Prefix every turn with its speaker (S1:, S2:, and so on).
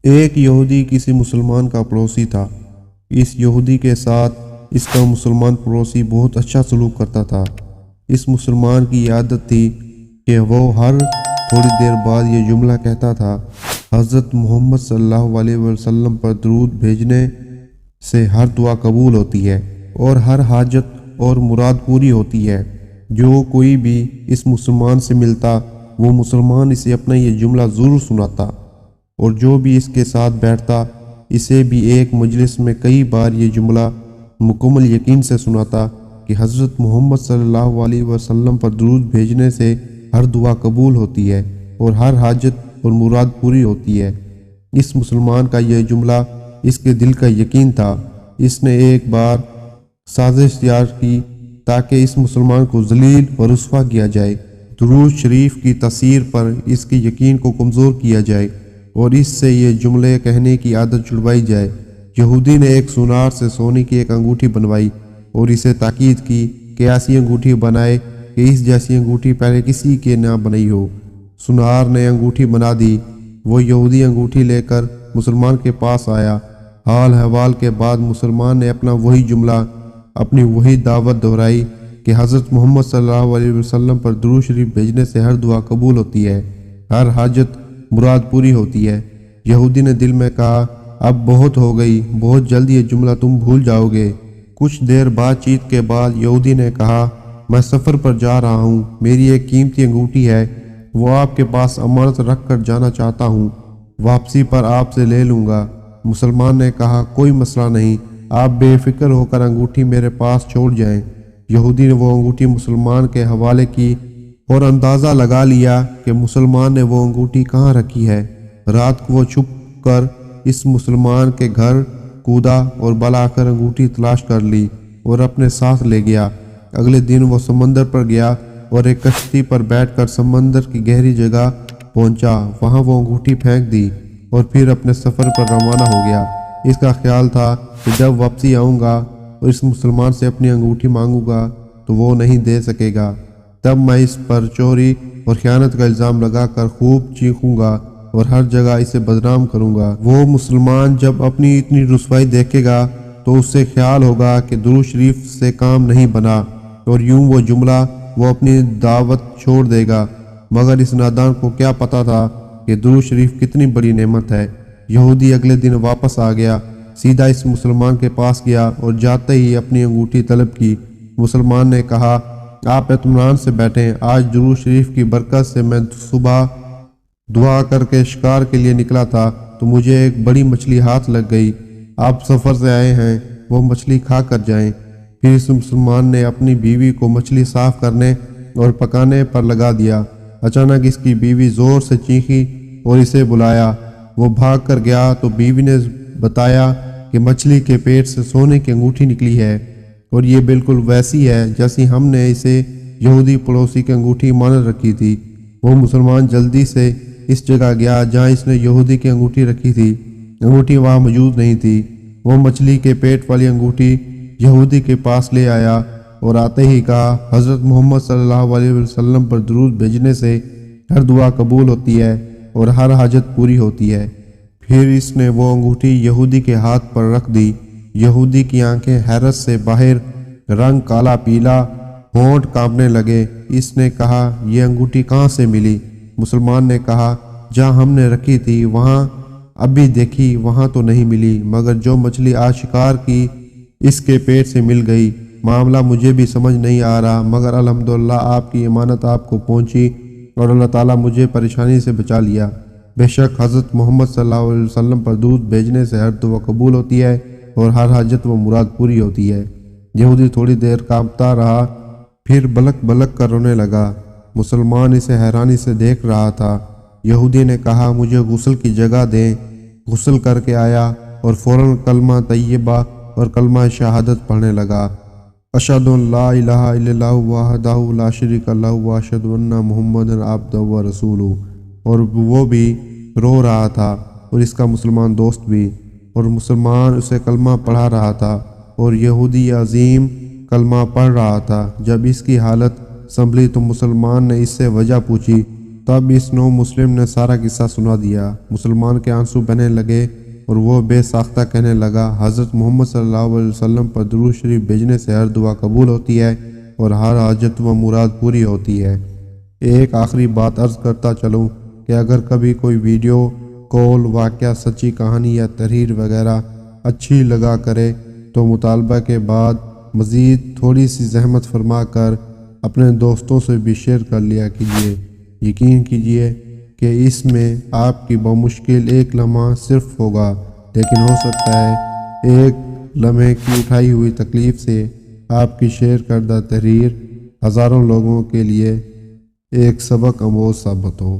S1: ایک یہودی کسی مسلمان کا پڑوسی تھا۔ اس یہودی کے ساتھ اس کا مسلمان پڑوسی بہت اچھا سلوک کرتا تھا۔ اس مسلمان کی عادت تھی کہ وہ ہر تھوڑی دیر بعد یہ جملہ کہتا تھا: حضرت محمد صلی اللہ علیہ وسلم پر درود بھیجنے سے ہر دعا قبول ہوتی ہے اور ہر حاجت اور مراد پوری ہوتی ہے۔ جو کوئی بھی اس مسلمان سے ملتا وہ مسلمان اسے اپنا یہ جملہ ضرور سناتا، اور جو بھی اس کے ساتھ بیٹھتا اسے بھی ایک مجلس میں کئی بار یہ جملہ مکمل یقین سے سناتا کہ حضرت محمد صلی اللہ علیہ وسلم پر درود بھیجنے سے ہر دعا قبول ہوتی ہے اور ہر حاجت اور مراد پوری ہوتی ہے۔ اس مسلمان کا یہ جملہ اس کے دل کا یقین تھا۔ اس نے ایک بار سازش تیار کی تاکہ اس مسلمان کو ذلیل و رسوا کیا جائے، درود شریف کی تاثیر پر اس کے یقین کو کمزور کیا جائے اور اس سے یہ جملے کہنے کی عادت چھڑوائی جائے۔ یہودی نے ایک سونار سے سونے کی ایک انگوٹھی بنوائی اور اسے تاکید کی کہ ایسی انگوٹھی بنائے کہ اس جیسی انگوٹھی پہلے کسی کے نہ بنائی ہو۔ سونار نے انگوٹھی بنا دی۔ وہ یہودی انگوٹھی لے کر مسلمان کے پاس آیا۔ حال احوال کے بعد مسلمان نے اپنا وہی جملہ، اپنی وہی دعوت دہرائی کہ حضرت محمد صلی اللہ علیہ وسلم پر درود شریف بھیجنے سے ہر دعا قبول ہوتی ہے، ہر حاجت مراد پوری ہوتی ہے۔ یہودی نے دل میں کہا: اب بہت ہو گئی، بہت جلد یہ جملہ تم بھول جاؤ گے۔ کچھ دیر بات چیت کے بعد یہودی نے کہا: میں سفر پر جا رہا ہوں، میری ایک قیمتی انگوٹھی ہے، وہ آپ کے پاس امانت رکھ کر جانا چاہتا ہوں، واپسی پر آپ سے لے لوں گا۔ مسلمان نے کہا: کوئی مسئلہ نہیں، آپ بے فکر ہو کر انگوٹھی میرے پاس چھوڑ جائیں۔ یہودی نے وہ انگوٹھی مسلمان کے حوالے کی اور اندازہ لگا لیا کہ مسلمان نے وہ انگوٹھی کہاں رکھی ہے۔ رات کو وہ چھپ کر اس مسلمان کے گھر کودا اور بالآخر انگوٹھی تلاش کر لی اور اپنے ساتھ لے گیا۔ اگلے دن وہ سمندر پر گیا اور ایک کشتی پر بیٹھ کر سمندر کی گہری جگہ پہنچا، وہاں وہ انگوٹھی پھینک دی اور پھر اپنے سفر پر روانہ ہو گیا۔ اس کا خیال تھا کہ جب واپسی آؤں گا اور اس مسلمان سے اپنی انگوٹھی مانگوں گا تو وہ نہیں دے سکے گا، تب میں اس پر چوری اور خیانت کا الزام لگا کر خوب چیخوں گا اور ہر جگہ اسے بدنام کروں گا۔ وہ مسلمان جب اپنی اتنی رسوائی دیکھے گا تو اس سے خیال ہوگا کہ درود شریف سے کام نہیں بنا، اور یوں وہ جملہ وہ اپنی دعوت چھوڑ دے گا۔ مگر اس نادان کو کیا پتا تھا کہ درود شریف کتنی بڑی نعمت ہے۔ یہودی اگلے دن واپس آ گیا، سیدھا اس مسلمان کے پاس گیا اور جاتے ہی اپنی انگوٹھی طلب کی۔ مسلمان نے کہا: آپ اطمینان سے بیٹھیں، آج درود شریف کی برکت سے میں صبح دعا کر کے شکار کے لیے نکلا تھا تو مجھے ایک بڑی مچھلی ہاتھ لگ گئی۔ آپ سفر سے آئے ہیں، وہ مچھلی کھا کر جائیں۔ پھر اس مسلمان نے اپنی بیوی کو مچھلی صاف کرنے اور پکانے پر لگا دیا۔ اچانک اس کی بیوی زور سے چیخی اور اسے بلایا۔ وہ بھاگ کر گیا تو بیوی نے بتایا کہ مچھلی کے پیٹ سے سونے کی انگوٹھی نکلی ہے، اور یہ بالکل ویسی ہے جیسی ہم نے اسے یہودی پڑوسی کی انگوٹھی مان رکھی تھی۔ وہ مسلمان جلدی سے اس جگہ گیا جہاں اس نے یہودی کی انگوٹھی رکھی تھی۔ انگوٹھی وہاں موجود نہیں تھی۔ وہ مچھلی کے پیٹ والی انگوٹھی یہودی کے پاس لے آیا اور آتے ہی کہا: حضرت محمد صلی اللہ علیہ وسلم پر درود بھیجنے سے ہر دعا قبول ہوتی ہے اور ہر حاجت پوری ہوتی ہے۔ پھر اس نے وہ انگوٹھی یہودی کے ہاتھ پر رکھ دی۔ یہودی کی آنکھیں حیرت سے باہر، رنگ کالا پیلا، ہونٹ کانپنے لگے۔ اس نے کہا: یہ انگوٹھی کہاں سے ملی؟ مسلمان نے کہا: جہاں ہم نے رکھی تھی وہاں، ابھی دیکھی وہاں تو نہیں ملی، مگر جو مچھلی آج شکار کی اس کے پیٹ سے مل گئی۔ معاملہ مجھے بھی سمجھ نہیں آ رہا، مگر الحمدللہ آپ کی امانت آپ کو پہنچی اور اللہ تعالیٰ مجھے پریشانی سے بچا لیا۔ بے شک حضرت محمد صلی اللہ علیہ وسلم پر درود بھیجنے سے ہر دعا قبول ہوتی ہے اور ہر حاجت و مراد پوری ہوتی ہے۔ یہودی تھوڑی دیر کانپتا رہا، پھر بلک بلک کر رونے لگا۔ مسلمان اسے حیرانی سے دیکھ رہا تھا۔ یہودی نے کہا: مجھے غسل کی جگہ دیں۔ غسل کر کے آیا اور فوراً کلمہ طیبہ اور کلمہ شہادت پڑھنے لگا: اشہد ان لا الہ الا اللہ وحدہ لا شریک لہ واشہد ان محمدًا عبدہ ورسولہ۔ اور وہ بھی رو رہا تھا اور اس کا مسلمان دوست بھی، اور مسلمان اسے کلمہ پڑھا رہا تھا اور یہودی عظیم کلمہ پڑھ رہا تھا۔ جب اس کی حالت سنبھلی تو مسلمان نے اس سے وجہ پوچھی تب اس نو مسلم نے سارا قصہ سنا دیا۔ مسلمان کے آنسو بہنے لگے اور وہ بے ساختہ کہنے لگا، حضرت محمد صلی اللہ علیہ وسلم پر درود شریف بھیجنے سے ہر دعا قبول ہوتی ہے اور ہر حاجت و مراد پوری ہوتی ہے۔ ایک آخری بات عرض کرتا چلوں کہ اگر کبھی کوئی ویڈیو، کال، واقعہ، سچی کہانی یا تحریر وغیرہ اچھی لگا کرے تو مطالبہ کے بعد مزید تھوڑی سی زحمت فرما کر اپنے دوستوں سے بھی شیئر کر لیا کیجیے۔ یقین کیجیے کہ اس میں آپ کی بمشکل ایک لمحہ صرف ہوگا، لیکن ہو سکتا ہے ایک لمحے کی اٹھائی ہوئی تکلیف سے آپ کی شیئر کردہ تحریر ہزاروں لوگوں کے لیے ایک سبق آموز ثابت ہو۔